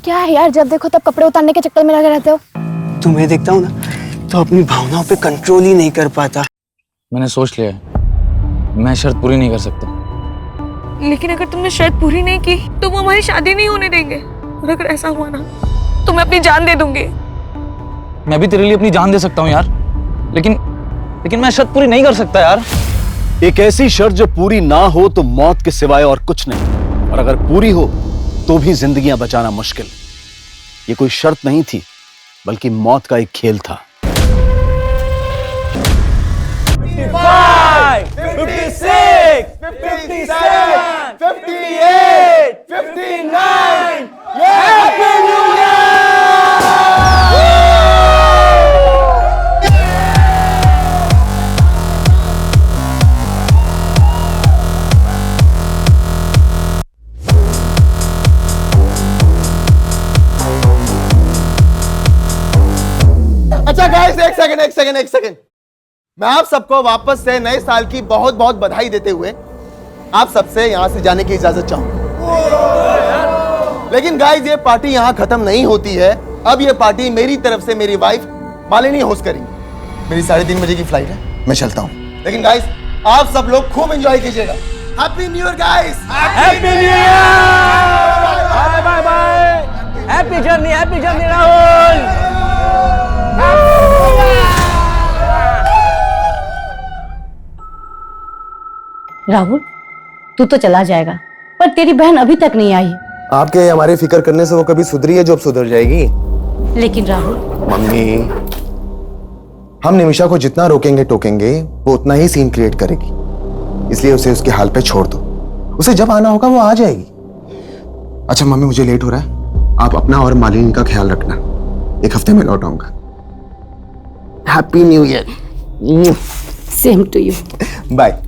क्या है यार, जब देखो तब कपड़े उतारने के चक्कर में लगे रहते हो। तुम्हें देखता हूँ ना तो अपनी भावनाओं पे कंट्रोल ही नहीं कर पाता। मैंने सोच लिया है, मैं शर्त पूरी नहीं कर सकता। लेकिन अगर तुमने शर्त पूरी नहीं की तो वो हमारी शादी नहीं होने देंगे। और अगर ऐसा हुआ ना तो मैं अपनी जान दे दूंगी। मैं भी तेरे लिए अपनी जान दे सकता हूँ यार, लेकिन मैं शर्त पूरी नहीं कर सकता यार। एक ऐसी शर्त जो पूरी ना हो तो मौत के सिवाय और कुछ नहीं, और अगर पूरी हो तो भी जिंदगियां बचाना मुश्किल। ये कोई शर्त नहीं थी बल्कि मौत का एक खेल था। 55, 56, 57, 58, 59. Happy New Year! अच्छा गाइस, एक सेकंड। मैं आप सबको वापस से नए साल की बहुत बहुत बधाई देते हुए आप सबसे यहां से जाने की इजाजत चाहूंगा। लेकिन गाइस, ये पार्टी यहां खत्म नहीं होती है। अब ये पार्टी मेरी तरफ से मेरी वाइफ मालिनी होस्ट करेंगी। मेरी 3:30 बजे की फ्लाइट है, मैं चलता हूं। लेकिन गाइस, आप सब लोग खूब एंजॉय कीजिएगा। Happy new year guys. Happy New Year! Bye bye bye. Happy journey Rahul. Rahul, तू तो चला जाएगा पर तेरी बहन अभी तक नहीं आई। आपके हमारे फिक्र करने से वो कभी सुधरी है जो अब सुधर जाएगी? लेकिन राहुल, मम्मी, हम निमिषा को जितना रोकेंगे टोकेंगे वो उतना ही सीन क्रिएट करेगी। इसलिए उसे उसके हाल पे छोड़ दो। उसे जब आना होगा वो आ जाएगी। अच्छा मम्मी, मुझे लेट हो रहा है, आप अपना और मालिनी का ख्याल रखना। एक हफ्ते में लौट आऊंगा। Happy new year. Same to you. Bye.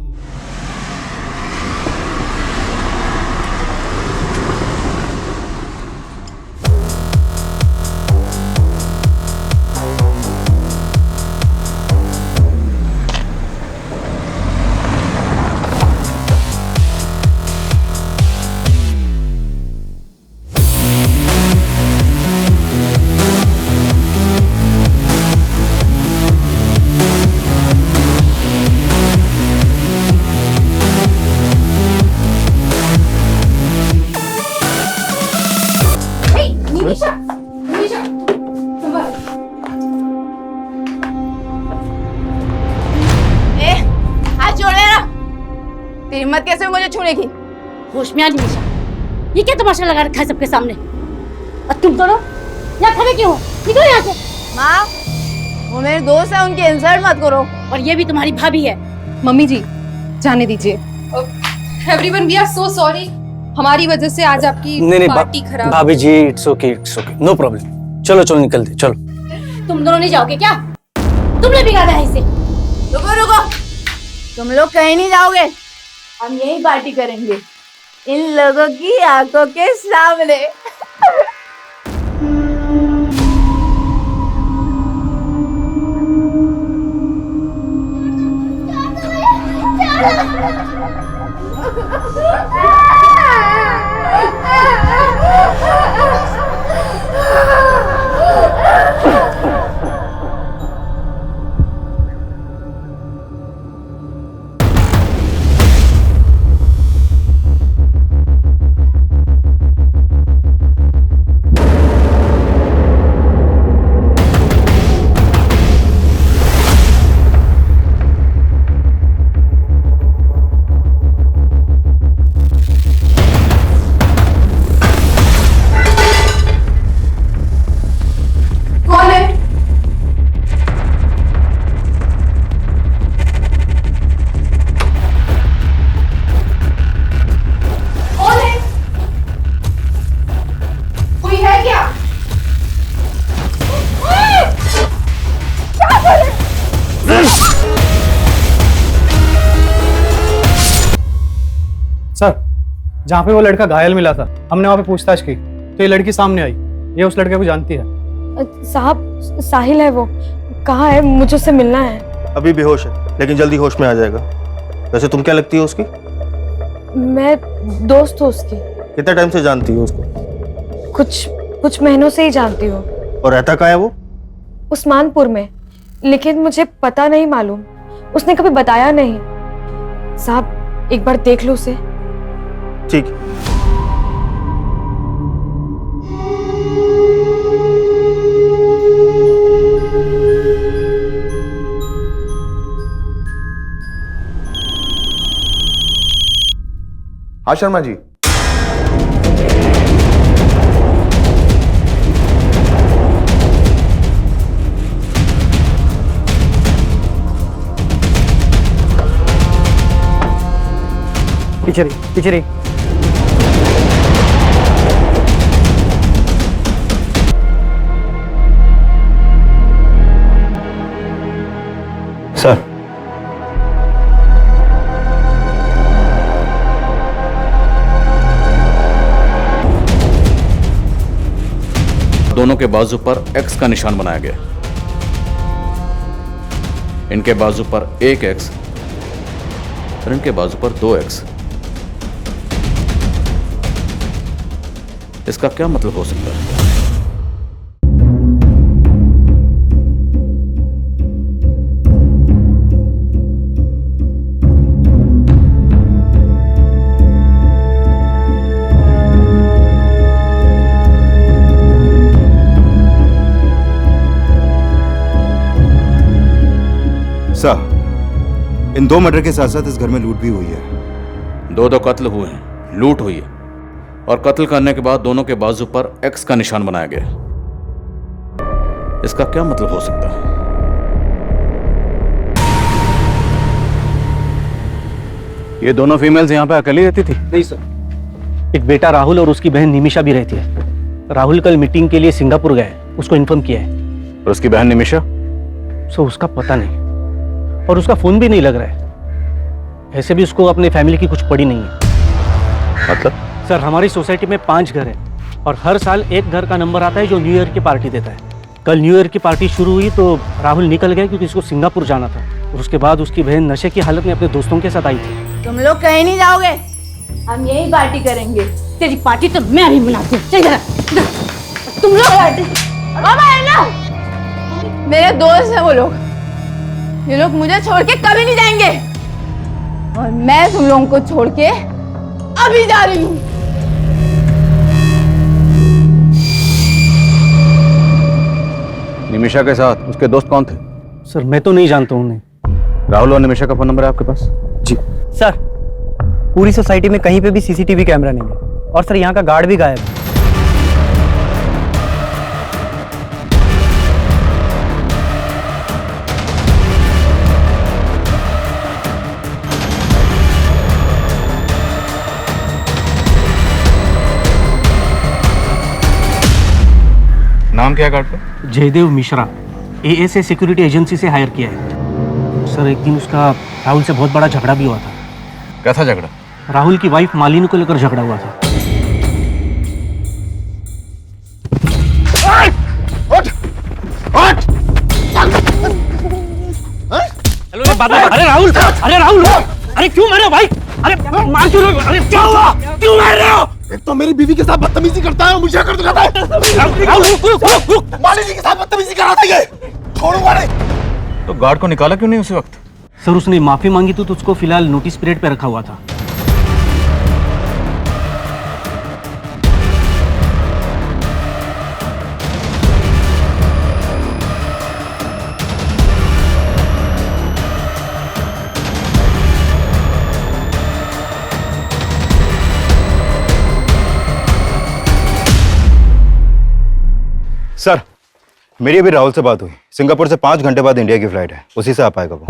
तेरी हिम्मत कैसे हुई मुझे छूने की? होश में आ निमिषा, ये क्या तमाशा लगा रखा है सबके सामने? और तुम दोनों यहाँ खड़े क्यों हो? निकलो यहाँ से। माँ, वो मेरे दोस्त है, उनके इंसल्ट मत करो। और ये भी तुम्हारी भाभी है। मम्मी जी, जाने दीजिए। Everyone, we are so sorry. हमारी वजह से आज आपकी पार्टी खराब। भाभी ji, it's okay, no problem. चलो निकलते, चलो। तुम दोनों नहीं जाओगे क्या? तुमने बिगाड़ा है इसे। रुको, तुम लोग कहीं नहीं जाओगे। हम यही पार्टी करेंगे इन लोगों की आंखों के सामने। सर, जहाँ पे वो लड़का घायल मिला था, हमने वहाँ पे पूछताछ की तो ये लड़की सामने आई। ये उस लड़के को जानती है। साहब, साहिल है वो। कहाँ है? मुझे उससे मिलना है। अभी बेहोश है लेकिन जल्दी होश में आ जाएगा। वैसे तुम क्या लगती हो उसकी? मैं दोस्त हूँ उसकी। कितने टाइम से जानती हो उसको? कुछ कुछ महीनों से ही जानती हूँ। और रहता कहाँ है वो? उस्मानपुर में, लेकिन मुझे पता नहीं मालूम, उसने कभी बताया नहीं। साहब एक बार देख लो उसे। ठीक। हाँ शर्मा जी। पीछे रही, पीछे रही। सर, दोनों के बाजू पर एक्स का निशान बनाया गया। इनके बाजू पर एक एक्स और इनके बाजू पर 2 एक्स। इसका क्या मतलब हो सकता है? सर, इन 2 मर्डर के साथ साथ इस घर में लूट भी हुई है। 2 कत्ल हुए हैं, लूट हुई है, और कत्ल करने के बाद दोनों के बाजू पर एक्स का निशान बनाया गया। इसका क्या मतलब हो सकता है? ये दोनों फीमेल्स यहाँ पे अकेली रहती थी? नहीं सर, एक बेटा राहुल और उसकी बहन निमिषा भी रहती है। राहुल कल मीटिंग के लिए सिंगापुर गए, उसको इन्फॉर्म किया है। और उसकी बहन निमिषा? सो उसका पता नहीं, और उसका फोन भी नहीं लग रहा है। ऐसे भी उसको अपने फैमिली की कुछ पड़ी नहीं है। मतलब? सर, हमारी सोसाइटी में 5 घर हैं और हर साल एक घर का नंबर आता है जो न्यू ईयर की पार्टी देता है। कल न्यू ईयर की पार्टी शुरू हुई तो राहुल निकल गया क्योंकि उसको सिंगापुर जाना था, और उसके बाद उसकी बहन नशे की हालत में अपने दोस्तों के साथ आई थी। तुम लोग कहीं नहीं जाओगे, हम यही पार्टी करेंगे। तेरी पार्टी तो मैं भी मनाती हूँ। चल जरा, तुम लोग है ना, मेरे दोस्त हैं वो लोग। ये लोग मुझे छोड़ के कभी नहीं जाएंगे, और मैं तुम लोगों को छोड़ के अभी जा रही हूँ। निमिषा के साथ उसके दोस्त कौन थे? सर, मैं तो नहीं जानता हूँ उन्हें। राहुल और निमिषा का फोन नंबर है आपके पास? जी सर, पूरी सोसाइटी में कहीं पे भी सीसीटीवी कैमरा नहीं है, और सर यहाँ का गार्ड भी गायब है। नाम क्या गार्ड का? Jaydev Mishra, ASA security agency से हायर किया है। सर, एक दिन उसका राहुल से बहुत बड़ा झगड़ा भी हुआ था। कैसा झगड़ा? राहुल की वाइफ मालिनी को लेकर झगड़ा हुआ था। अरे राहुल, अरे क्यों मारे हो भाई? अरे मार क्यों रहे हो? अरे क्या हुआ? क्यों मार रहे हो? एक तो मेरी बीवी के साथ बदतमीजी करता है और मुझे कर दिखाता है। राहुल रुक। मालिनी के साथ बदतमीजी कराता है। छोड़ूंगा नहीं। तो गार्ड को निकाला क्यों नहीं उसी वक्त? सर, उसने माफी मांगी तो उसको फिलहाल नोटिस पीरियड पे रखा हुआ था। सर, मेरी अभी राहुल से बात हुई। सिंगापुर से 5 घंटे बाद इंडिया की फ्लाइट है, उसी से आ पाएगा वो।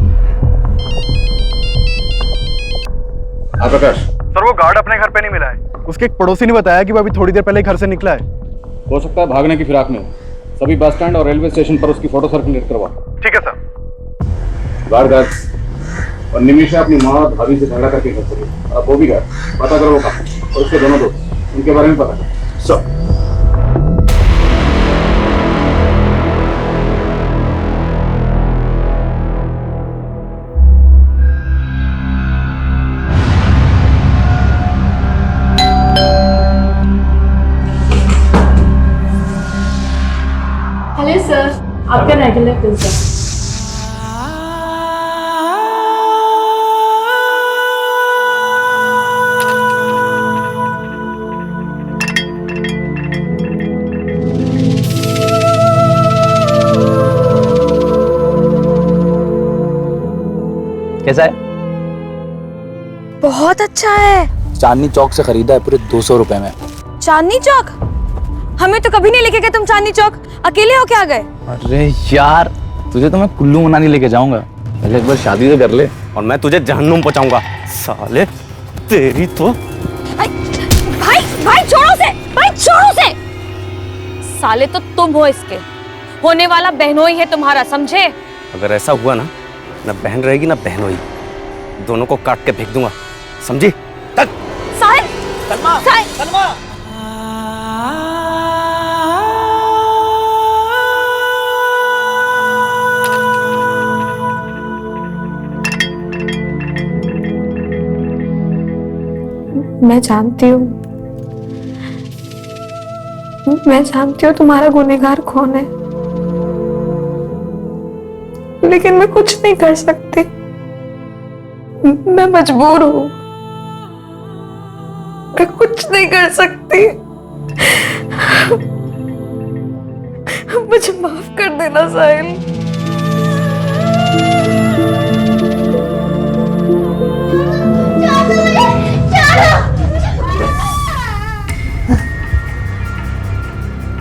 प्रकाश सर, वो गार्ड अपने घर पे नहीं मिला है। उसके एक पड़ोसी ने बताया कि वो अभी थोड़ी देर पहले घर से निकला है। हो सकता है भागने की फिराक में। सभी बस स्टैंड और रेलवे स्टेशन पर उसकी फोटो सर्कुलेट करवा। ठीक है सर। गार्ड और निमिषा अपनी माँ और भाभी से झगड़ा करके घर चली। अब वो भी गए, पता करो वो कहाँ, और उसके दोनों दोस्त, उनके बारे में पता करो। सर, आपका रेगुलर पिज्जा। कैसा है? बहुत अच्छा है। चांदनी चौक से खरीदा है पूरे 200 रुपए में। चांदनी चौक? हमें तो कभी नहीं लेके गए तुम चांदनी चौक। अकेले हो क्या गए? अरे यार, तुझे तो मैं कुल्लू मनाली लेके जाऊंगा, पहले एक बार शादी तो कर ले। और मैं तुझे जहन्नुम पहुंचाऊंगा साले, तेरी तो। भाई भाई छोड़ो से, भाई छोड़ो से। साले तो तुम हो इसके, होने वाला बहनोई है तुम्हारा, समझे? अगर ऐसा हुआ ना बहन रहेगी ना बहनोई, दोनों को काट के फेंक दूंगा, समझी? तक साहिल, साहिल। मैं जानती हूँ तुम्हारा गुनहगार कौन है, लेकिन मैं कुछ नहीं कर सकती। मैं मजबूर हूँ, मैं कुछ नहीं कर सकती। मुझे माफ कर देना साहिल।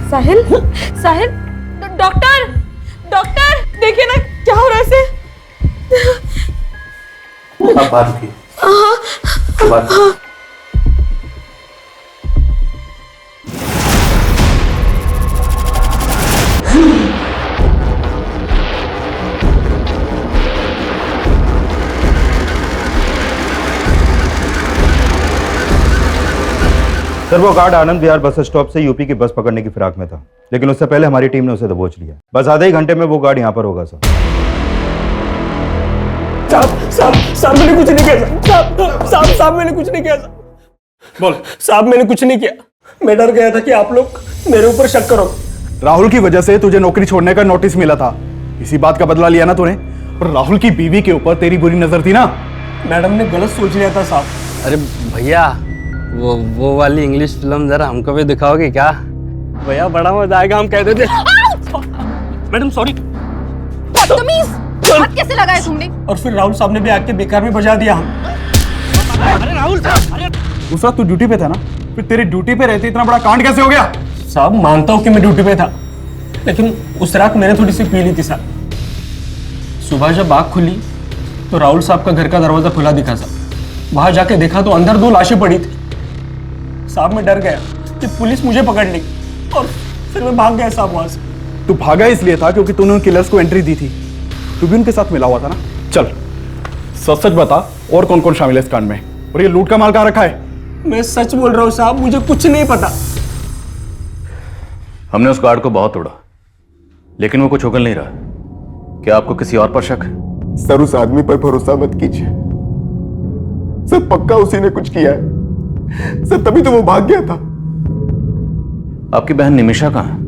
साहिल, साहिल, डॉक्टर, डॉक्टर, देखिए ना क्या हो रहा है इसे। अब बात की। सर वो guard Anand Vihar bus stop से यूपी की बस पकड़ने की फिराक में था, लेकिन उससे पहले हमारी टीम ने उसे दबोच लिया। बस आधे ही घंटे में वो गार्ड यहाँ पर होगा सर। साहब मैंने कुछ नहीं किया। साहब मैंने कुछ नहीं किया। बोल। साहब मैंने कुछ नहीं किया। मैं डर गया था कि आप लोग मेरे ऊपर शक करो। राहुल की वजह से तुझे नौकरी छोड़ने का नोटिस मिला था, इसी बात का बदला लिया ना तूने। पर राहुल की बीवी के ऊपर तेरी बुरी नजर थी ना। मैडम ने गलत सोच लिया था साहब। अरे भैया, वो वाली इंग्लिश फिल्म जरा हमको भी दिखाओगे क्या? भैया बड़ा मजा आएगा, हम कहते थे। Madam sorry. बदतमीज, हाथ कैसे लगाए तुमने? और फिर राहुल साहब ने भी आके बेकार में बजा दिया हम। अरे राहुल साहब, उस वक्त तू ड्यूटी पे था ना, फिर तेरी ड्यूटी पे रहते इतना बड़ा कांड कैसे हो गया? साहब मानता हूँ कि मैं ड्यूटी पे था, लेकिन उस रात मैंने थोड़ी सी पी ली थी साहब। सुबह जब आँख खुली तो राहुल साहब का घर का दरवाजा खुला दिखा साहब। वहां जाके देखा तो अंदर 2 लाशें पड़ी थी साहब। मैं डर गया कि पुलिस मुझे पकड़ ली और फिर मैं भाग गया साहब वहां से। तू भागा इसलिए था क्योंकि तूने उन किलर्स को एंट्री दी थी। तू भी उनके साथ मिला हुआ था ना। चल सच सच बता, और कौन कौन शामिल है इस कांड में, और ये लूट का माल कहाँ रखा है? मैं सच बोल रहा हूँ साहब, मुझे कुछ नहीं पता। हमने उस गार्ड को बहुत तोड़ा, लेकिन वो कुछ उगल नहीं रहा। क्या आपको किसी और पर शक है? सर उस आदमी पर भरोसा मत कीजिए सर, पक्का उसी ने कुछ किया है सर, तभी तो वो भाग गया था। आपकी बहन निमिषा कहाँ है?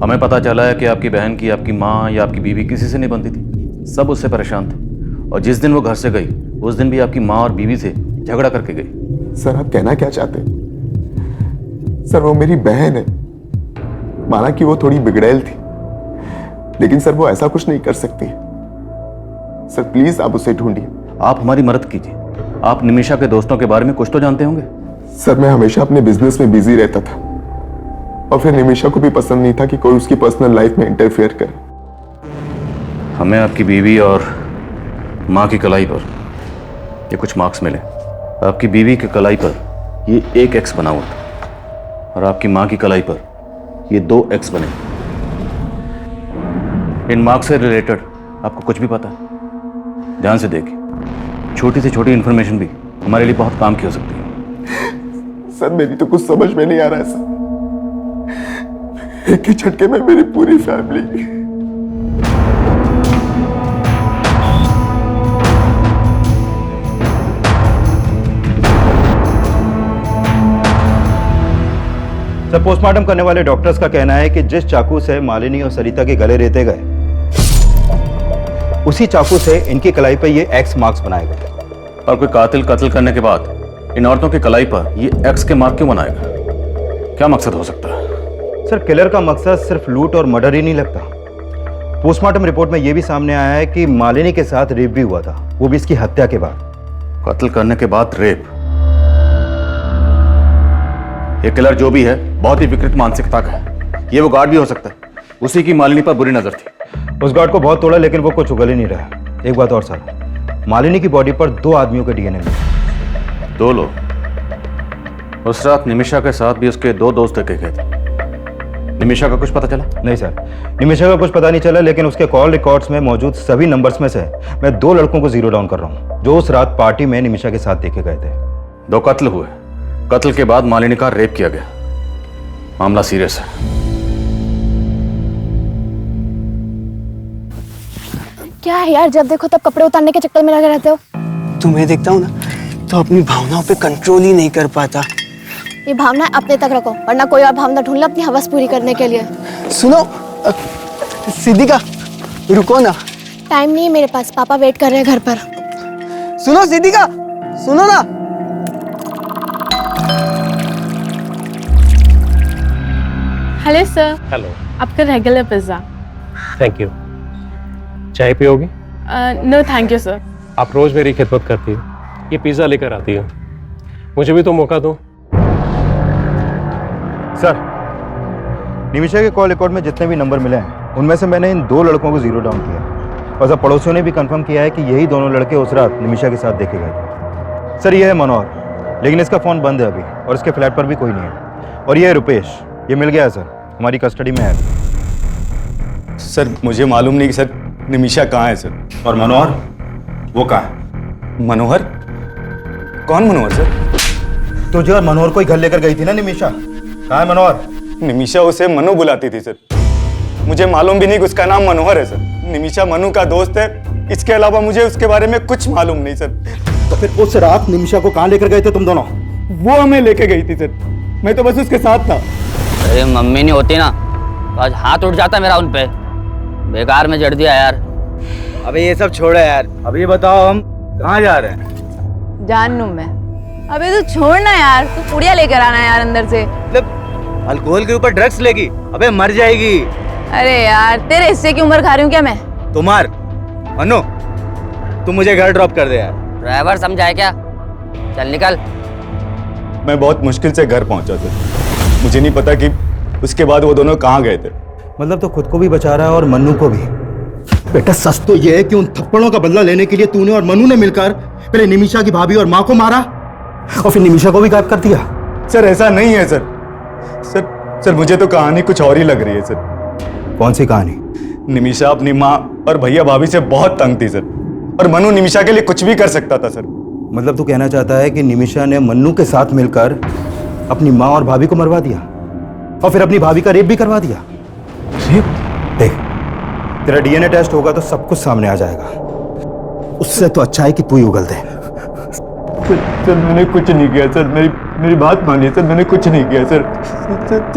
हमें पता चला है कि आपकी बहन की आपकी माँ या आपकी बीवी किसी से नहीं बनती थी, सब उससे परेशान थे। और जिस दिन वो घर से गई उस दिन भी आपकी माँ और बीवी से झगड़ा करके गई। सर आप कहना क्या चाहते हैं? सर वो मेरी बहन है, माना कि वो थोड़ी बिगड़ैल थी, लेकिन सर वो ऐसा कुछ नहीं कर सकती। सर प्लीज आप उसे ढूंढिए। आप हमारी मदद कीजिए। आप निमिषा के दोस्तों के बारे में कुछ तो जानते होंगे। सर मैं हमेशा अपने बिजनेस में बिजी रहता था, और फिर निमिषा को भी पसंद नहीं था कि कोई उसकी पर्सनल लाइफ में इंटरफेयर करे। हमें आपकी बीवी और माँ की कलाई पर ये कुछ मार्क्स मिले। आपकी बीवी की कलाई पर ये 1 X बना हुआ था, और आपकी माँ की कलाई पर ये 2 X बने। इन मार्क्स से रिलेटेड आपको कुछ भी पता है? ध्यान से देखिए, छोटी से छोटी इंफॉर्मेशन भी हमारे लिए बहुत काम की हो सकती है। सर मेरी तो कुछ समझ में नहीं आ रहा है सर, एक ही झटके में मेरी पूरी फैमिली। सर, पोस्टमार्टम करने वाले डॉक्टर्स का कहना है कि जिस चाकू से मालिनी और सरिता के गले रेते गए, उसी चाकू से इनकी कलाई पर ये एक्स मार्क्स बनाए गए। और कोई कातिल कत्ल करने के बाद इन औरतों की कलाई पर ये एक्स के मार्क क्यों बनाएगा? क्या मकसद हो सकता है? सर, किलर का मकसद सिर्फ लूट और मर्डर ही नहीं लगता। पोस्टमार्टम रिपोर्ट में यह भी सामने आया है कि मालिनी के साथ रेप भी हुआ था, वो भी इसकी हत्या के बाद। कत्ल करने के बाद रेप? ये किलर जो भी है बहुत ही विकृत मानसिकता का है। ये वो गार्ड भी हो सकता है, उसी की मालिनी पर बुरी नजर थी। उस गार्ड को बहुत तोड़ा लेकिन वो कुछ उगल ही नहीं रहा। एक बात और सर, मालिनी की बॉडी पर 2 आदमियों के डीएनए मिले। 2 लोग? उस रात निमिषा के साथ भी उसके 2 दोस्त देखे गए थे। निमिषा का कुछ पता चला? नहीं सर, निमिषा का कुछ पता नहीं चला, लेकिन उसके कॉल रिकॉर्ड्स में मौजूद सभी नंबर्स में से मैं 2 लड़कों को जीरो डाउन कर रहा हूँ जो उस रात पार्टी में निमिषा के साथ देखे गए थे। 2 कत्ल हुए, कत्ल के बाद मालिनी का रेप किया गया। मामला सीरियस है। क्या है यार, जब देखो तब कपड़े उतारने के चक्कर में लगे रहते हो। तुम्हें देखता हूँ ना तो अपनी भावनाओं पे कंट्रोल ही नहीं कर पाता। ये भावना अपने तक रखो, वरना कोई और भावना ढूंढ लो अपनी हवस पूरी करने के लिए। सुनो सिद्धिका, रुको ना। टाइम नहीं है मेरे पास, पापा वेट कर रहे हैं घर पर। सुनो सिद्धिका, सुनो ना। Hello sir. हेलो। आपका रेगुलर पिज्जा। Thank you. चाय पियोगी? No thank you sir. आप रोज मेरी खिदमत करती हो, ये पिज्जा लेकर आती हो, मुझे भी तो मौका दो। सर, निमिषा के कॉल रिकॉर्ड में जितने भी नंबर मिले हैं उनमें से मैंने इन 2 लड़कों को जीरो डाउन किया और सब पड़ोसियों ने भी कंफर्म किया है कि यही दोनों लड़के उस रात निमिषा के साथ देखे गए थे। सर, ये है मनोहर, लेकिन इसका फ़ोन बंद है अभी और इसके फ्लैट पर भी कोई नहीं है। और ये है रुपेश, ये मिल गया है सर, हमारी कस्टडी में है। सर, मुझे मालूम नहीं कि सर निमिषा कहाँ है सर। और मनोहर, वो कहाँ है? मनोहर? कौन मनोहर सर? तुझे और मनोहर को ही घर लेकर गई थी ना निमिषा, कहाँ है मनोहर? निमिषा उसे मनु बुलाती थी सर, मुझे मालूम भी नहीं कि उसका नाम मनोहर है सर। निमिषा मनु का दोस्त है, इसके अलावा मुझे उसके बारे में कुछ मालूम नहीं सर। तो फिर उस रात निमिषा को कहाँ लेकर गए थे तुम दोनों? वो हमें लेके गई थी सर, मैं तो बस उसके साथ था। अरे मम्मी नहीं होती ना तो आज हाथ उठ जाता मेरा उन पे। बेकार में जड़ दिया यार। अबे ये सब छोड़ो यार, अब ये बताओ हम कहाँ जा रहे हैं? जान लूं मैं। अबे तू छोड़ना यार, तू पुड़िया लेकर आना यार अंदर से। मतलब अल्कोहल के ऊपर ड्रग्स लेगी? अबे मर जाएगी। अरे यार, तेरे हिस्से की उम्र खा रही हूँ क्या मैं? तुम्हार अनु, तुम मुझे घर ड्रॉप कर दे यार। ड्राइवर समझाए क्या? चल निकल। मैं बहुत मुश्किल से घर पहुंचा था, मुझे नहीं पता कि उसके बाद वो दोनों कहाँ गए थे। मतलब तो खुद को भी बचा रहा है और मन्नू को भी। बेटा, सच तो ये है कि उन थप्पड़ों का बदला लेने के लिए तूने और मनु ने मिलकर पहले निमिषा की भाभी और माँ को मारा और फिर निमिषा को भी गायब कर दिया। सर, ऐसा नहीं है सर, मुझे तो कहानी कुछ और ही लग रही है सर। कौन सी कहानी? निमिषा अपनी माँ और भैया भाभी से बहुत तंग थी सर, और मनु निमिषा के लिए कुछ भी कर सकता था सर। मतलब तू कहना चाहता है कि निमिषा ने मन्नू के साथ मिलकर अपनी माँ और भाभी को मरवा दिया और फिर अपनी भाभी का रेप भी करवा दिया? देख, तेरा डीएनए टेस्ट होगा तो सब कुछ सामने आ जाएगा। उससे तो अच्छा है कि तू ही उगल दे। सर, मैंने कुछ नहीं किया सर, मेरी बात मानिए सर, मैंने कुछ नहीं किया सर।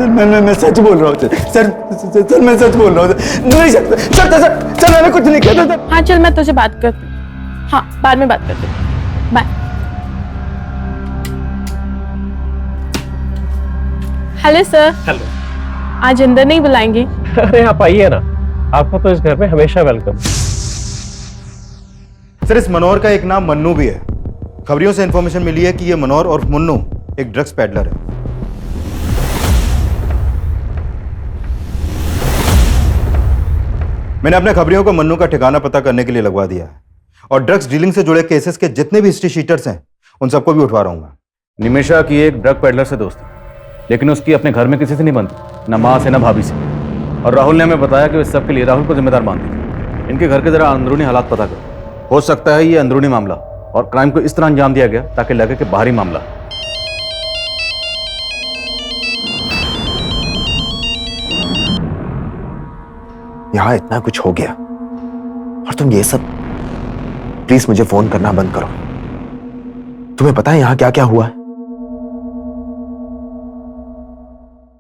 मैं सच बोल रहा हूँ सर, मैं सच बोल रहा हूँ सर, मैंने कुछ नहीं किया था। हाँ चल, मैं तुझे बात करती हूँ। हाँ, बाद में बात करती हूँ। बाय। Hello sir. हेलो। आज अंदर नहीं बुलाएंगे? अरे आप आइए ना, आपका तो इस घर में हमेशा वेलकम। सर, इस मनोहर का एक नाम मन्नू भी है। खबरियों से इंफॉर्मेशन मिली है कि ये मनोहर और मुन्नू एक ड्रग्स पैडलर है। मैंने अपने खबरियों को मन्नू का ठिकाना पता करने के लिए लगवा दिया है और ड्रग्स डीलिंग से जुड़े केसेस के जितने भी हिस्ट्री शीटर्स हैं उन सबको भी उठवा रहा हूं मैं। निमिषा की एक ड्रग पेडलर से दोस्ती, लेकिन उसकी अपने घर में किसी से नहीं बनती, न माँ से न भाभी से। और राहुल ने हमें बताया कि इस सब के लिए राहुल को जिम्मेदार मानती थी। इनके घर के जरा अंदरूनी हालात पता करो, हो सकता है ये अंदरूनी मामला और क्राइम को इस तरह अंजाम दिया गया ताकि लगे कि बाहरी मामला। यहां इतना कुछ हो गया और तुम ये सब, प्लीज मुझे फोन करना बंद करो। तुम्हें पता है यहां क्या क्या हुआ है?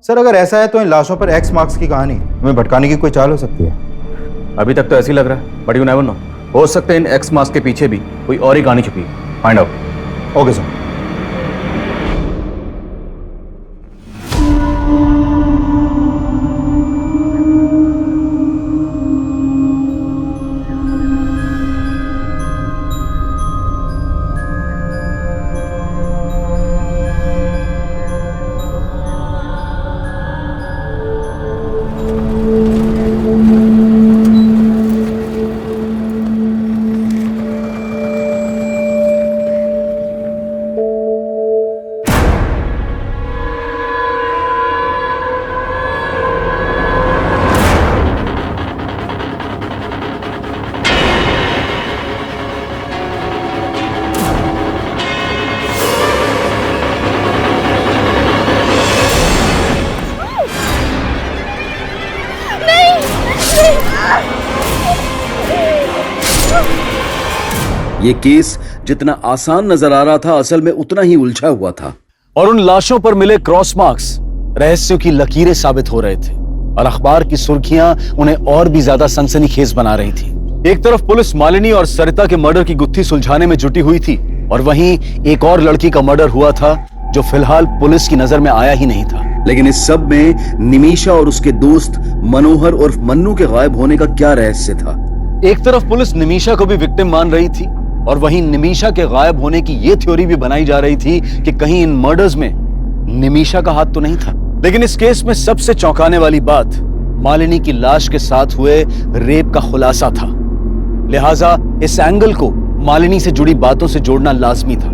सर अगर ऐसा है तो इन लाशों पर एक्स मार्क्स की कहानी हमें भटकाने की कोई चाल हो सकती है। अभी तक तो ऐसे ही लग रहा है, बट यू नेवर नो। हो सकता है इन एक्स मास्क के पीछे भी कोई और ही कहानी छुपी है। Find out. Okay sir. ये केस जितना आसान नजर आ रहा था, असल में उतना ही उलझा हुआ था। और उन लाशों पर मिले क्रॉस मार्क्स रहस्यों की लकीरें साबित हो रहे थे और अखबार की सुर्खियां उन्हें और भी ज्यादा सनसनीखेज बना रही थी। एक तरफ पुलिस मालिनी और सरिता के मर्डर की गुत्थी सुलझाने में जुटी हुई थी और वहीं एक और लड़की का मर्डर हुआ था जो फिलहाल पुलिस की नजर में आया ही नहीं था। लेकिन इस सब में निमिषा और उसके दोस्त मनोहर और मन्नू के गायब होने का क्या रहस्य था? एक तरफ पुलिस निमिषा को भी विक्टिम मान रही थी और वहीं निमिषा के गायब होने की यह थ्योरी भी बनाई जा रही थी कि कहीं इन मर्डर्स में निमिषा का हाथ तो नहीं था। लेकिन इस केस में सबसे चौंकाने वाली बात मालिनी की लाश के साथ हुए रेप का खुलासा था। लिहाजा इस एंगल को मालिनी से जुड़ी बातों से जोड़ना लाजमी था।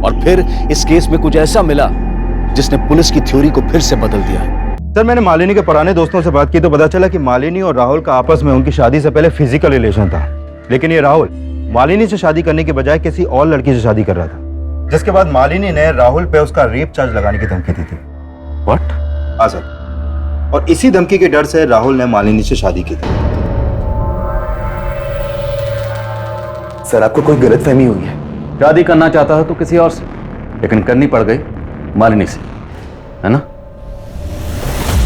और फिर इस केस में कुछ ऐसा मिला जिसने पुलिस की थ्योरी को फिर से बदल दिया। सर मैंने मालिनी के पुराने दोस्तों से बात की तो पता चला कि मालिनी और राहुल का आपस में उनकी शादी से पहले फिजिकल रिलेशन था। लेकिन ये राहुल मालिनी से शादी करने के बजाय किसी और लड़की से शादी कर रहा था, जिसके बाद मालिनी ने राहुल पे उसका रेप चार्ज लगाने की धमकी दी थी। व्हाट? हाँ सर, और इसी धमकी के डर से राहुल ने मालिनी से शादी की थी। सर आपको कोई गलतफहमी हुई है। शादी करना चाहता है तो किसी और से, लेकिन करनी पड़ गई मालिनी से, है ना?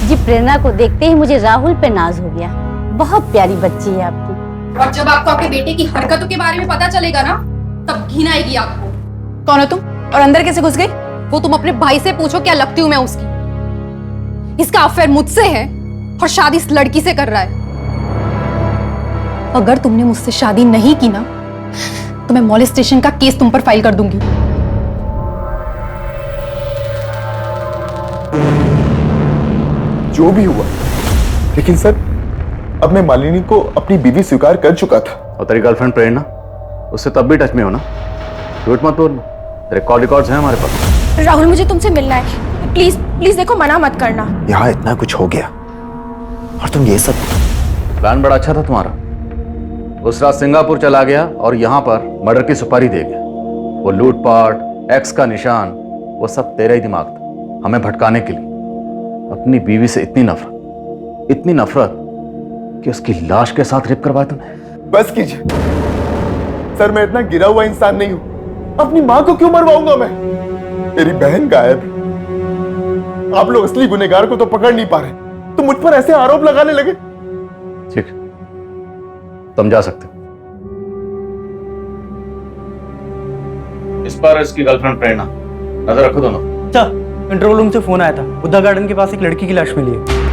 जी प्रेरणा को देखते ही मुझे राहुल पे नाज हो गया। बहुत प्यारी बच्ची है आपकी। और जब आपको आपके बेटे की हरकतों के बारे में पता चलेगा ना, तब घिन आएगी आपको। कौन हो तुम और अंदर कैसे घुस गई? वो तुम अपने भाई से पूछो क्या लगती हूँ मैं उसकी। इसका अफेयर मुझसे है और शादी इस लड़की से कर रहा है। अगर तुमने मुझसे शादी नहीं की ना तो मैं मॉलेस्टेशन का केस तुम पर फाइल कर दूंगी। जो भी हुआ, लेकिन सर अब मैं मालिनी को अपनी बीवी स्वीकार कर चुका था। और तेरी गर्लफ्रेंड प्रेरणा, उससे तब भी टच में हो ना? झूठ मत बोल, तेरे कॉल रिकॉर्ड्स हैं हमारे पास। राहुल मुझे तुमसे मिलना है, प्लीज प्लीज देखो, मना मत करना। यहाँ इतना कुछ हो गया और तुम ये सब। प्लान बड़ा अच्छा था तुम्हारा। उस रात सिंगापुर चला गया और यहाँ पर मर्डर की सुपारी दे गया। वो लूटपाट, एक्स का निशान, वो सब तेरा ही दिमाग था, हमें भटकाने के लिए। अपनी बीवी से इतनी नफरत कि उसकी लाश के साथ रेप करवाया तुमने। बस कीजिए सर, मैं इतना गिरा हुआ इंसान नहीं हूं। अपनी मां को क्यों मरवाऊंगा मैं? मेरी बहन गायब है। आप लोग असली गुनहगार को तो पकड़ नहीं पा रहे, तो मुझ पर ऐसे आरोप लगाने लगे। ठीक, तुम जा सकते। इस पर इसकी गर्लफ्रेंड प्रेरणा, नजर रखो दोनों। अच्छा, कंट्रोल रूम से फोन आया था, बुद्धा गार्डन के पास एक लड़की की लाश मिली है।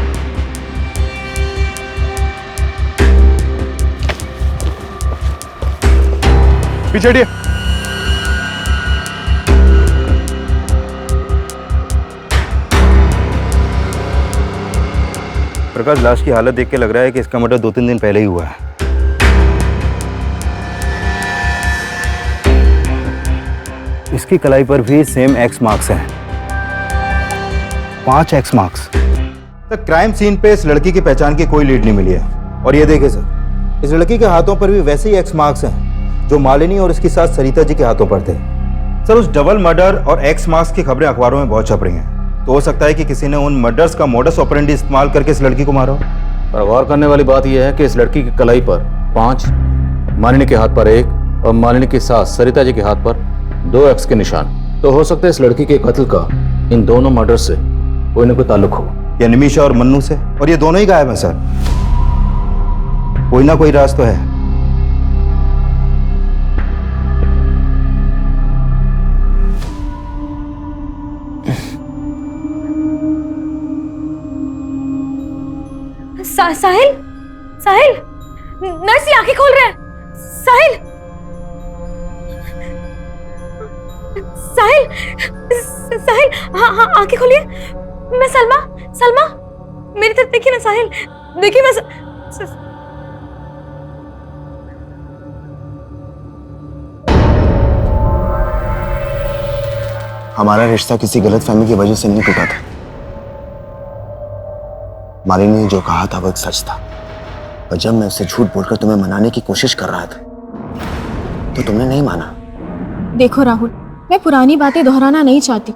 पीछे हटिए। प्रकाश, लाश की हालत देख के लग रहा है कि इसका मर्डर 2-3 दिन पहले ही हुआ है। इसकी कलाई पर भी सेम एक्स मार्क्स हैं, 5 एक्स मार्क्स। तक क्राइम सीन पे इस लड़की की पहचान की कोई लीड नहीं मिली है। और ये देखे सर, इस लड़की के हाथों पर भी वैसे ही एक्स मार्क्स हैं जो मालिनी और इसकी साथ सरिता जी के हाथों पर थे। सर, उस डबल मर्डर और एक्स मार्क्स की खबरें अखबारों में बहुत छप रही हैं, तो हो सकता है कि किसी ने उन मर्डर्स का मोडस ऑपरेंडी इस्तेमाल करके इस लड़की को मारा हो। पर गौर करने वाली बात यह है कि इस लड़की की कलाई पर 5, मालिनी के हाथ पर 1 और मालिनी के साथ सरिता जी के हाथ पर 2 एक्स के निशान। तो हो सकता है इस लड़की के कत्ल का इन दोनों मर्डर से कोई ना कोई ताल्लुक हो। या निमिषा और मन्नू से, और ये दोनों ही गायब हैं सर। कोई ना कोई राज तो है। साहिल, साहिल, नर्स ये आंखें खोल रहे हैं। साहिल, साहिल, साहिल, हाँ हाँ आंखें खोलिए। मैं सलमा, सलमा, मेरी तरफ देखिए ना साहिल, देखिए मैं हमारा रिश्ता किसी गलतफहमी की वजह से नहीं टूटा था। मालिनी ने जो कहा था वो एक सच था, और जब मैं उससे झूठ बोलकर तुम्हें मनाने की कोशिश कर रहा था तो तुमने नहीं माना। देखो राहुल, मैं पुरानी बातें दोहराना नहीं चाहती।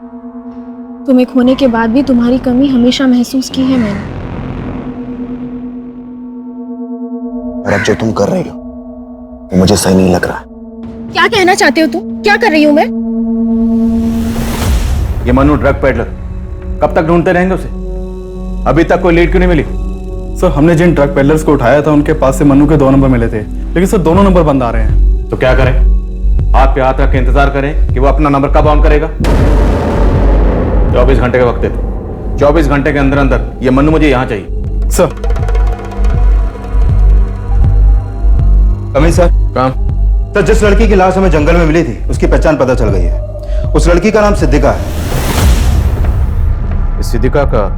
तुम्हें खोने के बाद भी तुम्हारी कमी हमेशा महसूस की है मैंने। और अब जो तुम कर रही हो वो मुझे सही नहीं लग रहा। क्या कहना चाहते हो तुम? क्या कर रही हूँ मैं? ये मनु ड्रग पेडलर, कब तक ढूंढते रहेंगे उसे? अभी तक कोई लीड क्यों नहीं मिली? सर हमने जिन ड्रग पेडलर्स को उठाया था उनके पास से मनु के 2 नंबर मिले थे, लेकिन सर दोनों नंबर बंद आ रहे हैं। तो क्या करें? हाथ पे हाथ रख के इंतजार करें कि वो अपना नंबर कब ऑन करेगा? 24 घंटे का वक्त देते। 24 घंटे के अंदर अंदर ये मनु मुझे यहां चाहिए। Sir coming sir. काम सर, जिस लड़की की लाश हमें जंगल में मिली थी उसकी पहचान पता चल गई है। उस लड़की का नाम सिद्धिका है। इस सिद्धिका का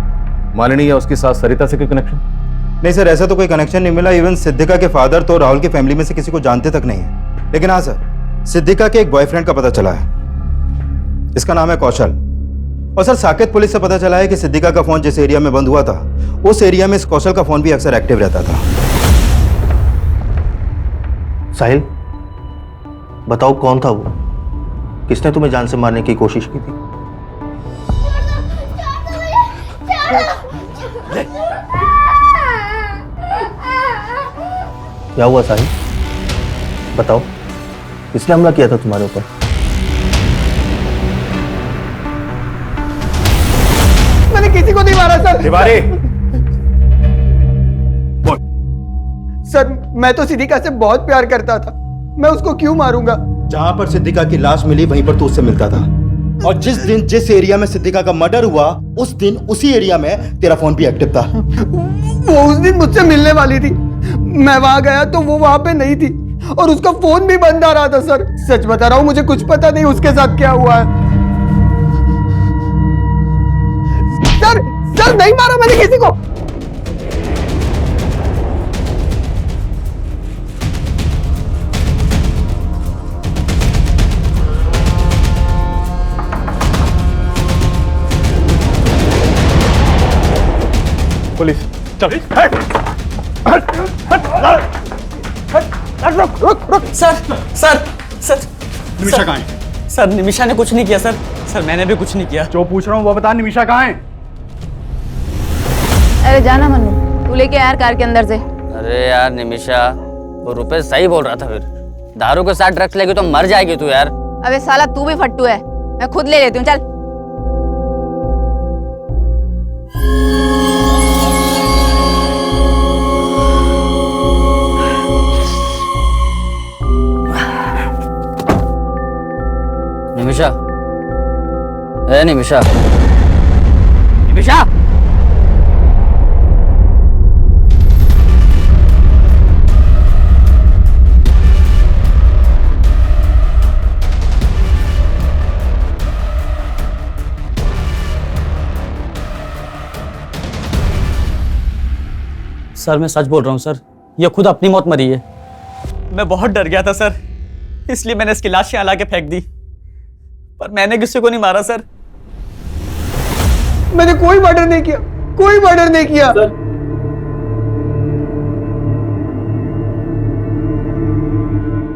मालिनी या उसके साथ सरिता से कोई कनेक्शन? नहीं सर, ऐसा तो कोई कनेक्शन नहीं मिला। इवन सिद्धिका के फादर तो राहुल की फैमिली में से किसी को जानते तक नहीं है। लेकिन हाँ सर, सिद्धिका के एक बॉयफ्रेंड का पता चला है। इसका नाम है कौशल। और सर, साकेत पुलिस से पता चला है कि सिद्धिका का फोन जिस एरिया में बंद हुआ था उस एरिया में इस कौशल का फोन भी अक्सर एक्टिव रहता था। साहिल, बताओ कौन था वो? किसने तुम्हें जान से मारने की कोशिश की थी? क्या हुआ साहिल? बताओ, किसने हमला किया था तुम्हारे ऊपर? मैंने किसी को नहीं मारा सर। तिवारी, सर मैं तो सिद्धिका से बहुत प्यार करता था, मैं उसको क्यों मारूंगा? जहां पर सिद्धिका की लाश मिली वहीं पर तो उससे मिलता था, और जिस दिन जिस एरिया में सिद्धिका का मर्डर हुआ उस दिन उसी एरिया में तेरा फोन भी एक्टिव था। वो उस दिन मुझसे मिलने वाली थी, मैं वहां गया तो वो वहां पे नहीं थी और उसका फोन भी बंद आ रहा था। सर सच बता रहा हूं, मुझे कुछ पता नहीं उसके साथ क्या हुआ है। सर नहीं मारा मैंने किसी को। पुलिस चल। रुक सर, सर सर निमिषा कहाँ है? सर निमिषा ने कुछ नहीं किया सर। सर मैंने भी कुछ नहीं किया। जो पूछ रहा हूँ वो बता, निमिषा कहाँ है? अरे जाना मन्नू, तू लेके यार कार के अंदर से। अरे यार निमिषा, वो रुपेश सही बोल रहा था। फिर दारू के साथ ड्रग्स लेगी तो मर जाएगी तू यार। अबे साला तू भी फट्टू है, मैं खुद ले लेती हूँ, चल। निमिषा, ए निमिषा, निमिषा, सर मैं सच बोल रहा हूँ सर, ये खुद अपनी मौत मरी है। मैं बहुत डर गया था सर, इसलिए मैंने इसकी लाश यहाँ ला के फेंक दी, पर मैंने किसी को नहीं मारा सर। मैंने कोई मर्डर नहीं किया, कोई मर्डर नहीं किया।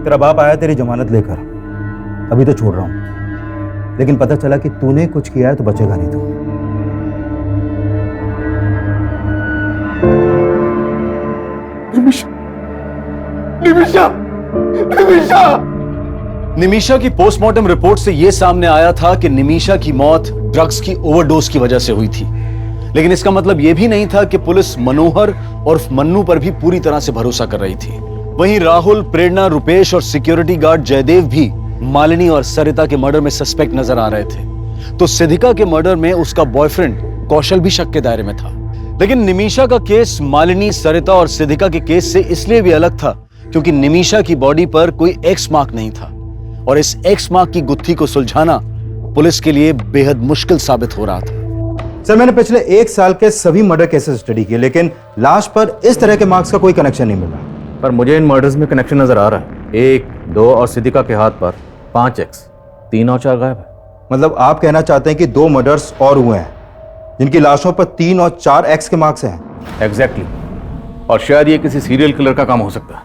तेरा बाप आया तेरी जमानत लेकर, अभी तो छोड़ रहा हूं, लेकिन पता चला कि तूने कुछ किया है तो बचेगा नहीं तू। निमिषा, निमिषा, निमिषा की पोस्टमार्टम रिपोर्ट से यह सामने आया था कि निमिषा की मौत ड्रग्स की ओवरडोज की वजह से हुई थी। लेकिन इसका मतलब यह भी नहीं था कि पुलिस मनोहर और मन्नू पर भी पूरी तरह से भरोसा कर रही थी। वहीं राहुल, प्रेरणा, रुपेश और सिक्योरिटी गार्ड जयदेव भी मालिनी और सरिता के मर्डर में सस्पेक्ट नजर आ रहे थे। तो सिद्धिका के मर्डर में उसका बॉयफ्रेंड कौशल भी शक के दायरे में था। लेकिन निमिषा का केस मालिनी, सरिता और सिद्धिका के केस से इसलिए भी अलग था क्योंकि निमिषा की बॉडी पर कोई एक्स मार्क नहीं था और इस एक्स मार्क की गुत्थी को सुलझाना पुलिस के लिए बेहद मुश्किल साबित हो रहा था। सर, मैंने पिछले 1 साल के सभी मर्डर केसेस स्टडी किए, लेकिन लाश पर इस तरह के मार्क्स का कोई कनेक्शन नहीं मिला। पर मुझे इन मर्डर्स में कनेक्शन नजर आ रहा है। 1, 2 और सिद्धिका के हाथ पर 5x, 3 और 4 गायब है। मतलब आप कहना चाहते हैं कि 2 मर्डर्स और हुए हैं जिनकी लाशों पर 3 और 4 एक्स के मार्क्स हैं? एग्जैक्टली। और शायद ये किसी सीरियल किलर का काम हो सकता है।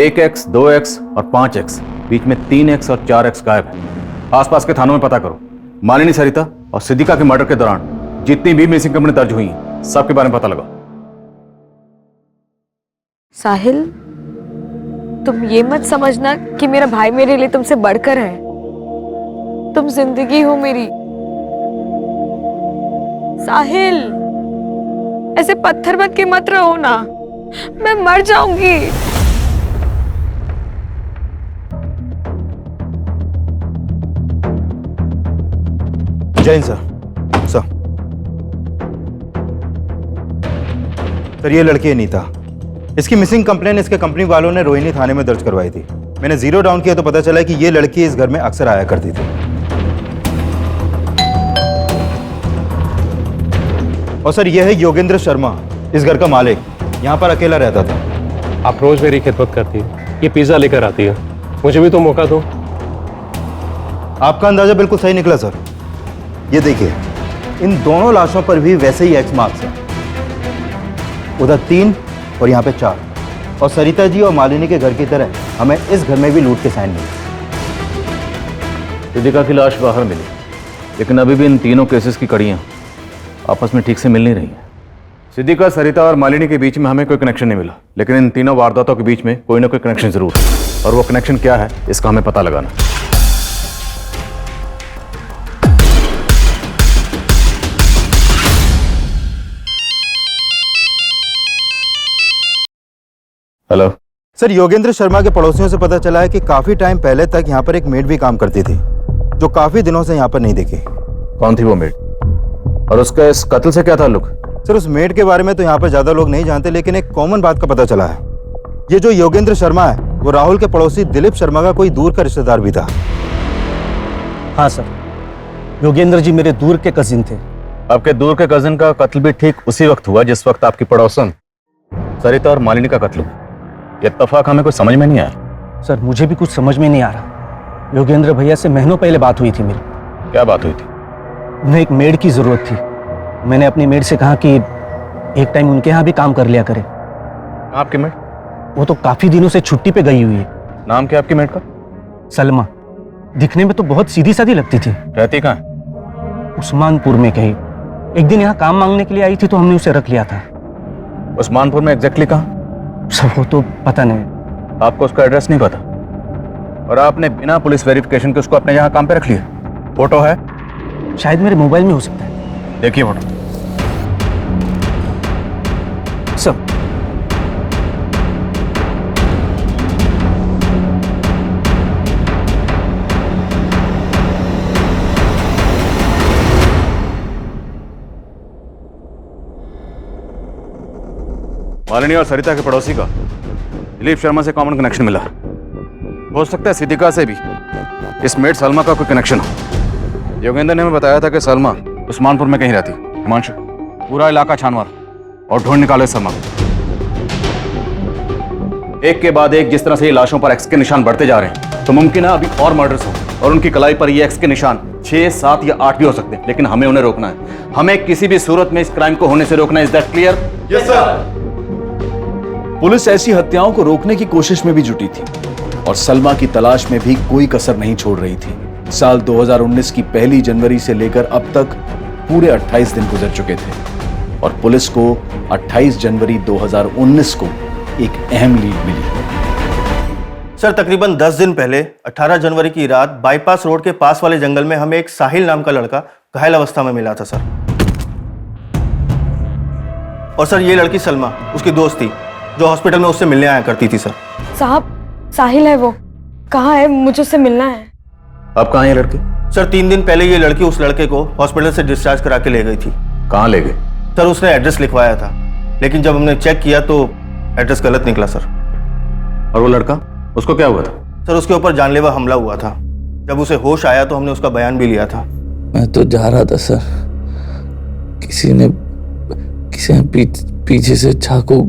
1x, 2x और 5x, बीच में 3x और 4x गायब है। आसपास के थानों में पता करो। मालिनी, सरिता और सिद्धिका के मर्डर के दौरान जितनी भी मिसिंग कंप्लेंट दर्ज हुई सबके बारे में पता लगाओ। साहिल, तुम ये मत समझना कि मेरा भाई मेरे लिए तुमसे बढ़कर है। तुम जिंदगी हो मेरी। साहिल, ऐसे पत्थर बन के मत रहो ना, मैं मर जाऊंगी। जैन सर, सर ये लड़की अनीता, इसकी मिसिंग कंप्लेंट इसके कंपनी वालों ने रोहिणी थाने में दर्ज करवाई थी। मैंने जीरो डाउन किया तो पता चला कि ये लड़की इस घर में अक्सर आया करती थी। और सर यह है योगेंद्र शर्मा, इस घर का मालिक, यहाँ पर अकेला रहता था। आप रोज मेरी खिदमत करती है, ये पिज्जा लेकर आती है, मुझे भी तो मौका दो। आपका अंदाजा बिल्कुल सही निकला सर। ये देखिए, इन दोनों लाशों पर भी वैसे ही एक्स मार्क्स हैं। उधर 3 और यहाँ पे 4। और सरिता जी और मालिनी के घर की तरह हमें इस घर में भी लूट के साइन मिले। सिद्धिका की लाश बाहर मिली, लेकिन अभी भी इन तीनों केसेस की कड़ियां आपस में ठीक से मिल नहीं रही हैं। सिद्धिका, सरिता और मालिनी के बीच में हमें कोई कनेक्शन नहीं मिला, लेकिन इन तीनों वारदातों के बीच में कोई ना कोई कनेक्शन जरूर है, और वो कनेक्शन क्या है इसका हमें पता लगाना। हेलो सर, योगेंद्र शर्मा के पड़ोसियों से पता चला है कि काफी टाइम पहले तक यहाँ पर एक मेड भी काम करती थी, जो काफी दिनों से यहाँ पर नहीं दिखी। कौन थी वो मेड, और उसका इस कत्ल से क्या ताल्लुक? सर, उस मेड के बारे में तो यहाँ पर ज्यादा लोग नहीं जानते, लेकिन एक कॉमन बात का पता चला है। ये जो योगेंद्र शर्मा है वो राहुल के पड़ोसी दिलीप शर्मा का कोई दूर का रिश्तेदार भी था। हाँ सर, योगेंद्र जी मेरे दूर के कजिन थे। आपके दूर के कजिन का कत्ल भी ठीक उसी वक्त हुआ जिस वक्त आपकी पड़ोसन सरिता और मालिनी का कत्ल हुआ। ये इत्तेफाक हमें कुछ समझ में नहीं आया। सर, मुझे भी कुछ समझ में नहीं आ रहा। योगेंद्र भैया से महीनों पहले बात हुई थी मेरी। क्या बात हुई थी? उन्हें एक मेड की जरूरत थी। मैंने अपनी मेड से कहा कि एक टाइम उनके यहाँ भी काम कर लिया करे। आपकी मेड? वो तो काफी दिनों से छुट्टी पे गई हुई है। नाम क्या आपकी मेड का? सलमा। दिखने में तो बहुत सीधी सादी लगती थी। रहती कहाँ है? उस्मानपुर में कहीं। एक दिन यहाँ काम मांगने के लिए आई थी तो हमने उसे रख लिया था। उस्मानपुर में एग्जैक्टली कहाँ? सब वो तो पता नहीं। आपको उसका एड्रेस नहीं पता, और आपने बिना पुलिस वेरिफिकेशन के उसको अपने यहाँ काम पे रख लिया? फोटो है? शायद मेरे मोबाइल में हो सकता है। देखिए फोटो। सब मालिनी और सरिता के पड़ोसी का दिलीप शर्मा से कॉमन कनेक्शन मिला। हो सकता है सिद्धिका से भी इस मेड सलमा का कोई कनेक्शन हो। योगेंद्र ने हमें बताया था कि सलमा उस्मानपुर में कहीं रहती। हिमांशु, पूरा इलाका छान मार और ढूंढ निकालो सलमा को। एक के बाद एक जिस तरह से ये लाशों पर एक्स के निशान बढ़ते जा रहे हैं, तो मुमकिन है अभी और मर्डर्स हो, और उनकी कलाई पर ये एक्स के निशान 6, 7 या 8 भी हो सकते हैं। लेकिन हमें उन्हें रोकना है। हमें किसी भी सूरत में इस क्राइम को होने से रोकना है। Is that clear? Yes sir. Police ऐसी हत्याओं को रोकने की कोशिश में भी जुटी थी और सलमा की तलाश में भी कोई कसर नहीं छोड़ रही थी। साल 2019 की 1 जनवरी से लेकर अब तक पूरे 28 दिन गुजर चुके थे और पुलिस को 28 जनवरी 2019 को एक अहम लीड मिली। सर, तकरीबन 10 दिन पहले 18 जनवरी की रात बाईपास रोड के पास वाले जंगल में हमें एक साहिल नाम का लड़का घायल अवस्था में मिला था सर। और सर ये लड़की सलमा उसकी दोस्त थी जो हॉस्पिटल में उससे मिलने आया करती थी सर। साहब साहिल है वो, कहाँ है? मुझे उससे मिलना है। अब कहाँ है ये लड़की? सर 3 दिन पहले ये लड़की उस लड़के को हॉस्पिटल से डिस्चार्ज करा के ले गई थी। कहाँ ले गए? सर उसने एड्रेस लिखवाया था, लेकिन जब हमने चेक किया तो एड्रेस गलत निकला सर। और वो लड़का, उसको क्या हुआ था? सर उसके ऊपर जानलेवा हमला हुआ था। जब उसे होश आया तो हमने उसका बयान भी लिया था। मैं तो जा रहा था सर, किसी ने पीछे से चाकू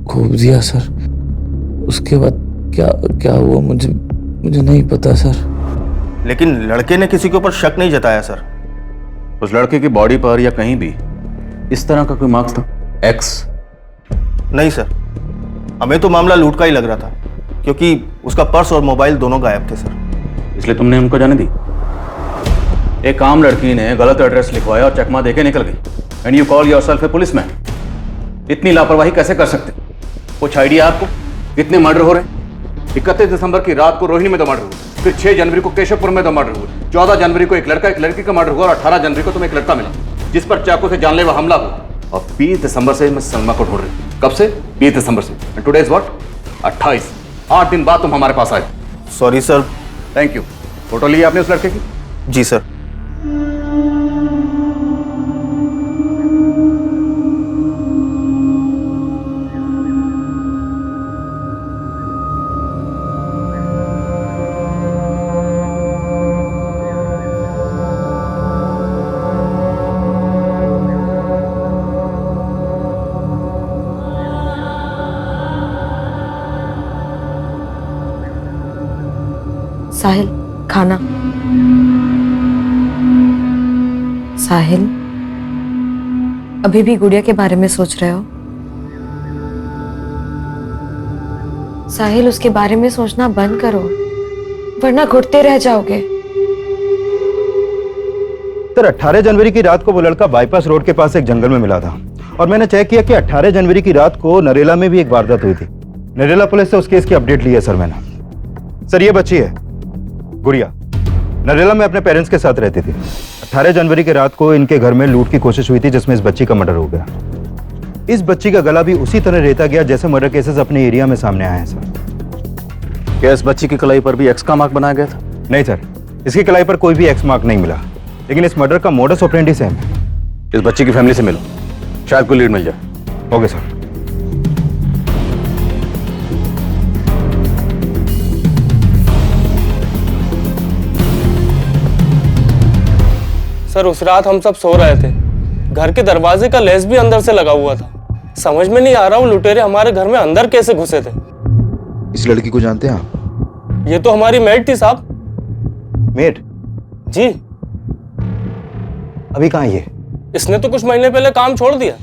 घोंप दिया सर। उसके बाद क्या हुआ मुझे नहीं पता सर। लेकिन लड़के ने किसी के ऊपर शक नहीं जताया सर। उस लड़के की बॉडी पर या कहीं भी इस तरह का कोई मार्क्स था? एक्स? नहीं सर, हमें तो मामला लूट का ही लग रहा था, क्योंकि उसका पर्स और मोबाइल दोनों गायब थे सर। इसलिए तुमने उनको जाने दी? एक आम लड़की ने गलत एड्रेस लिखवाया और चकमा देके निकल गई, and you call yourself A policeman. इतनी लापरवाही कैसे कर सकते? कुछ आइडिया आपको? कितने मर्डर हो रहे हैं? 31 दिसंबर की रात को रोहिणी में 2 मर्डर हुए, फिर 6 जनवरी को केशवपुर में 2 मर्डर हुए, 14 जनवरी को एक लड़का एक लड़की का मर्डर हुआ और 18 जनवरी को तुम्हें एक लड़का मिला जिस पर चाकू से जानलेवा हमला हुआ। और 20 दिसंबर से मैं सलमा को ढूंढ रही हूँ। कब से? 20 दिसंबर से। And today is what? 28। 8 दिन बाद तुम हमारे पास आए। Sorry sir. Thank you. Photo ली आपने उस लड़के की? जी सर। साहिल, खाना। साहिल, अभी भी गुड़िया के बारे में सोच रहे हो? साहिल, उसके बारे में सोचना बंद करो, वरना घुटते रह जाओगे। सर 18 जनवरी की रात को वो लड़का बाईपास रोड के पास एक जंगल में मिला था, और मैंने चेक किया कि 18 जनवरी की रात को नरेला में भी एक वारदात हुई थी। नरेला पुलिस से उस केस की अपडेट ली है सर मैंने। सर ये बच्ची है गुड़िया, नरेला में अपने पेरेंट्स के साथ रहती थी। 18 जनवरी की रात को इनके घर में लूट की कोशिश हुई थी जिसमें इस बच्ची का मर्डर हो गया। इस बच्ची का गला भी उसी तरह रेता गया जैसे मर्डर केसेस अपने एरिया में सामने आए हैं सर। क्या इस बच्ची की कलाई पर भी एक्स का मार्क बनाया गया था? नहीं सर, इसकी कलाई पर कोई भी एक्स मार्क नहीं मिला, लेकिन इस मर्डर का मोडस ऑपरेंडी सेम है। इस बच्ची की फैमिली से मिलो, शायद कोई लीड मिल जाए। Okay sir. सर उस रात हम सब सो रहे थे, घर के दरवाजे का लेस भी अंदर से लगा हुआ था। समझ में नहीं आ रहा वो लुटेरे हमारे घर में अंदर कैसे घुसे थे। इस लड़की को जानते हैं आप? ये तो हमारी मेड थी साहब। मेड? जी। अभी कहाँ ये? इसने तो कुछ महीने पहले काम छोड़ दिया।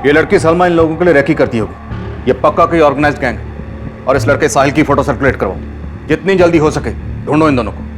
ये लड़की सलमा इन लोगों के लिए रेकी करती होगी। ये पक्का कोई ऑर्गेनाइज्ड गैंग है। और इस लड़के साहिल की फोटो सर्कुलेट करवाओ, जितनी जल्दी हो सके ढूंढो इन दोनों को।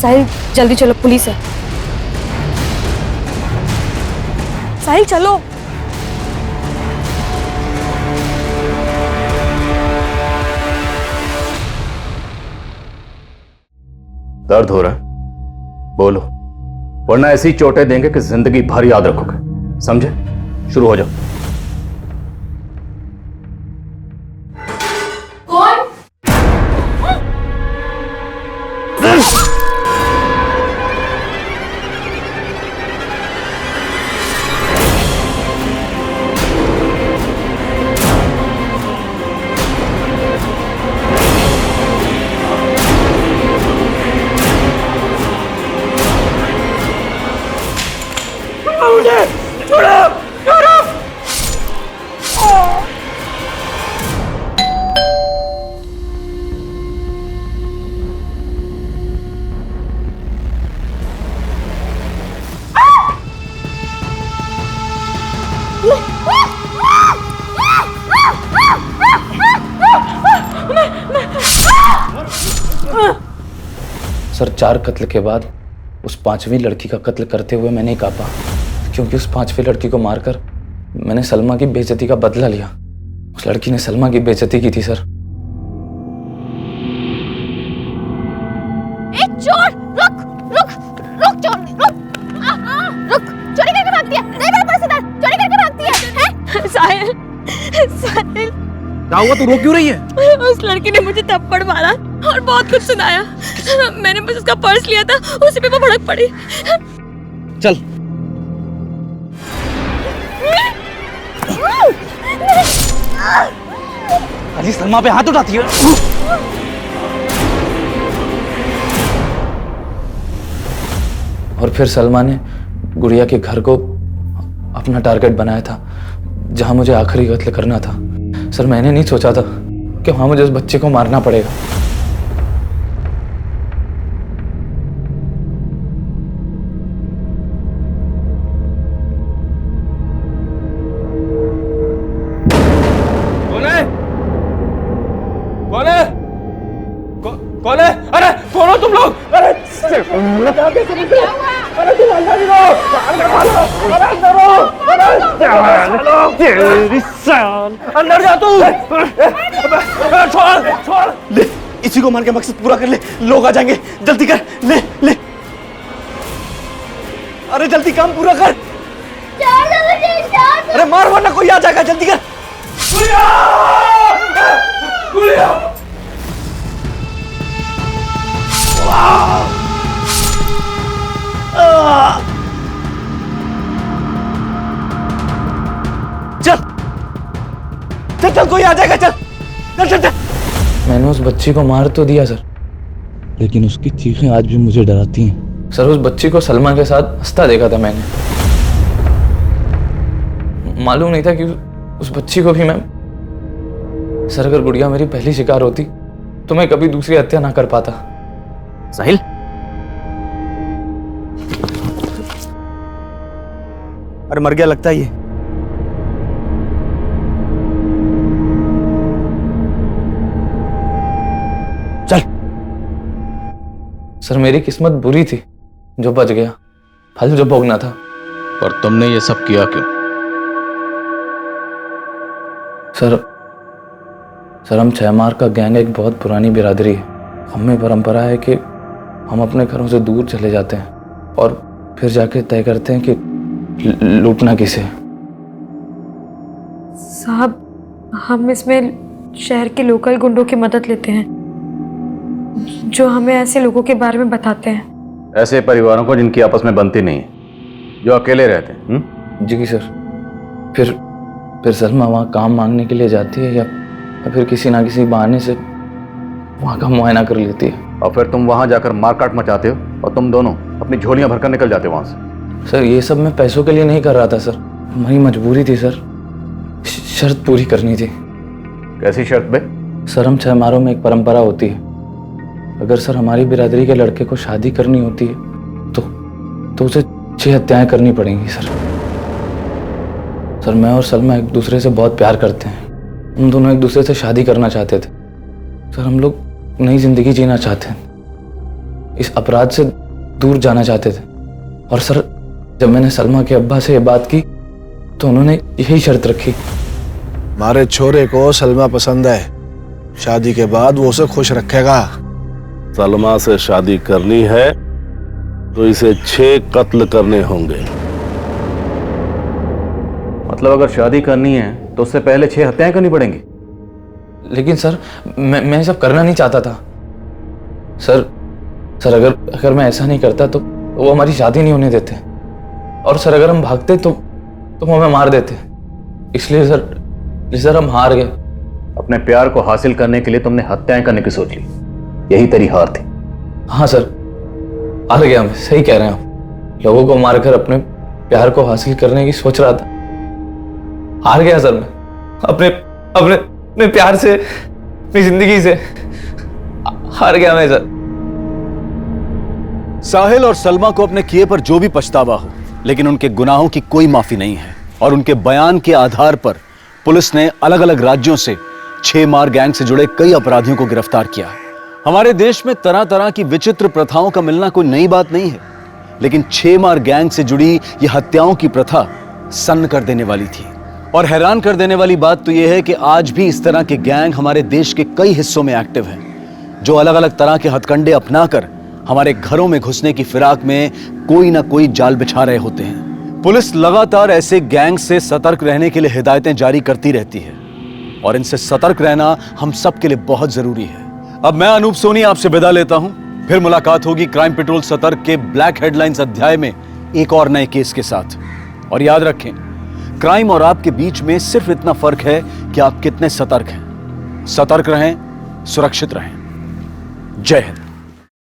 साहिल जल्दी चलो, पुलिस है। साहिल चलो। दर्द हो रहा है? बोलो, वरना ऐसी चोटें देंगे कि जिंदगी भर याद रखोगे। समझे? शुरू हो जाओ। कौन? मुझे छोड़ो, छोड़ो, सर 4 कत्ल के बाद उस 5वीं लड़की का कत्ल करते हुए मैं नहीं कांपा, क्योंकि उस 5वीं लड़की को मारकर मैंने सलमा की बेइज्जती का बदला लिया। उस लड़की ने सलमा की बेइज्जती की थी सर। ए चोर, रुक रुक रुक चोर, रुक चोरी करके भागती है। नहीं मेरे पर्स इधर, चोरी करके भागती है। साहिल साहिल क्या हुआ, तू रो क्यों रही है? उस लड़की ने मुझे थप्पड़ मारा और बहुत कुछ सुनाया। मैंने बस उसका पर्स लिया था, उसी पे वो भड़क पड़ी। चल अजी सलमा पे हाथ उठाती है। और फिर सलमा ने गुड़िया के घर को अपना टारगेट बनाया था, जहां मुझे आखिरी कत्ल करना था। सर मैंने नहीं सोचा था कि वहां मुझे उस बच्चे को मारना पड़ेगा। कौन है? अरे कौन हो तुम लोग? अरे अरे तुम अंदर ही रहो, अंदर जा तू। छोड़ छोड़, ले इसी को मार के मकसद पूरा कर ले, लोग आ जाएंगे। जल्दी कर, ले ले, अरे जल्दी काम पूरा कर। अरे मार वरना कोई आ जाएगा, जल्दी कर। गुड़िया! गुड़िया! चल चल चल, कोई आ जाएगा, चल चल चल चल। मैंने उस बच्ची को मार तो दिया सर, लेकिन उसकी चीखें आज भी मुझे डराती हैं। सर उस बच्ची को सलमा के साथ हंसता देखा था मैंने। मालूम नहीं था कि उस बच्ची को भी मैं, सर अगर गुड़िया मेरी पहली शिकार होती तो मैं कभी दूसरी हत्या ना कर पाता। साहिल अरे मर गया लगता है ये। चल। सर मेरी किस्मत बुरी थी जो बच गया, फल जो भोगना था। और तुमने ये सब किया क्यों? सर हम छैमार का गैंग एक बहुत पुरानी बिरादरी है। हमें परंपरा है कि हम अपने घरों से दूर चले जाते हैं और फिर जाके तय करते हैं कि लूटना किसे। साहब हम इसमें शहर के लोकल गुंडों की मदद लेते हैं जो हमें ऐसे लोगों के बारे में बताते हैं। ऐसे परिवारों को जिनकी आपस में बनती नहीं है, जो अकेले रहते हैं। जी सर। फिर सलमा वहाँ काम मांगने के लिए जाती है या फिर किसी ना किसी बहाने से वहाँ का मुआयना कर लेती है। और फिर तुम वहाँ जाकर मारकाट मचाते हो और तुम दोनों अपनी झोलियाँ भरकर निकल जाते हो वहाँ से। सर ये सब मैं पैसों के लिए नहीं कर रहा था सर, हमारी मजबूरी थी सर, शर्त पूरी करनी थी। कैसी शर्त बे? सर हम छैमारों में एक परंपरा होती है, अगर सर हमारी बिरादरी के लड़के को शादी करनी होती है तो उसे 6 हत्याएं करनी पड़ेंगी सर मैं और सलमा एक दूसरे से बहुत प्यार करते हैं। हम दोनों एक दूसरे से शादी करना चाहते थे सर। हम लोग नई जिंदगी जीना चाहते हैं, इस अपराध से दूर जाना चाहते थे। और सर जब मैंने सलमा के अब्बा से ये बात की तो उन्होंने यही शर्त रखी। हमारे छोरे को सलमा पसंद है, शादी के बाद वो उसे खुश रखेगा। सलमा से शादी करनी है तो इसे 6 कत्ल करने होंगे। मतलब अगर शादी करनी है तो उससे पहले 6 हत्याएं करनी पड़ेंगी। लेकिन सर मैं सब करना नहीं चाहता था सर अगर मैं ऐसा नहीं करता तो वो हमारी शादी नहीं होने देते, और सर अगर हम भागते तो वो हमें मार देते। इसलिए सर हम हार गए। अपने प्यार को हासिल करने के लिए तुमने हत्याएं करने की सोच ली, यही तेरी हार थी। हाँ सर हार गया मैं, सही कह रहे हैं आप। लोगों को मारकर अपने प्यार को हासिल करने की सोच रहा था, हार गया सर मैं। अपने प्यार से, अपनी जिंदगी से हार गया मैं सर। साहिल और सलमा को अपने किए पर जो भी पछतावा हो, लेकिन उनके गुनाहों की कोई माफी नहीं है। और उनके बयान के आधार पर पुलिस ने अलग अलग राज्यों से 6 मार गैंग से जुड़े कई अपराधियों को गिरफ्तार किया है। हमारे देश में तरह तरह की विचित्र प्रथाओं का मिलना कोई नई बात नहीं है, लेकिन 6 मार गैंग से जुड़ी यह हत्याओं की प्रथा सन्न कर देने वाली थी। और हैरान कर देने वाली बात तो यह है कि आज भी इस तरह के गैंग हमारे देश के कई हिस्सों में एक्टिव हैं, जो अलग अलग तरह के हथकंडे अपनाकर हमारे घरों में घुसने की फिराक में कोई ना कोई जाल बिछा रहे होते हैं। पुलिस लगातार ऐसे गैंग से सतर्क रहने के लिए हिदायतें जारी करती रहती है और इनसे सतर्क रहना हम सब के लिए बहुत जरूरी है। अब मैं अनूप सोनी आपसे विदा लेता हूं, फिर मुलाकात होगी क्राइम पेट्रोल सतर्क के ब्लैक हेडलाइंस अध्याय में एक और नए केस के साथ। और याद रखें, क्राइम और आपके बीच में सिर्फ इतना फर्क है कि आप कितने सतर्क हैं। सतर्क रहें, सुरक्षित रहें। जय हिंद।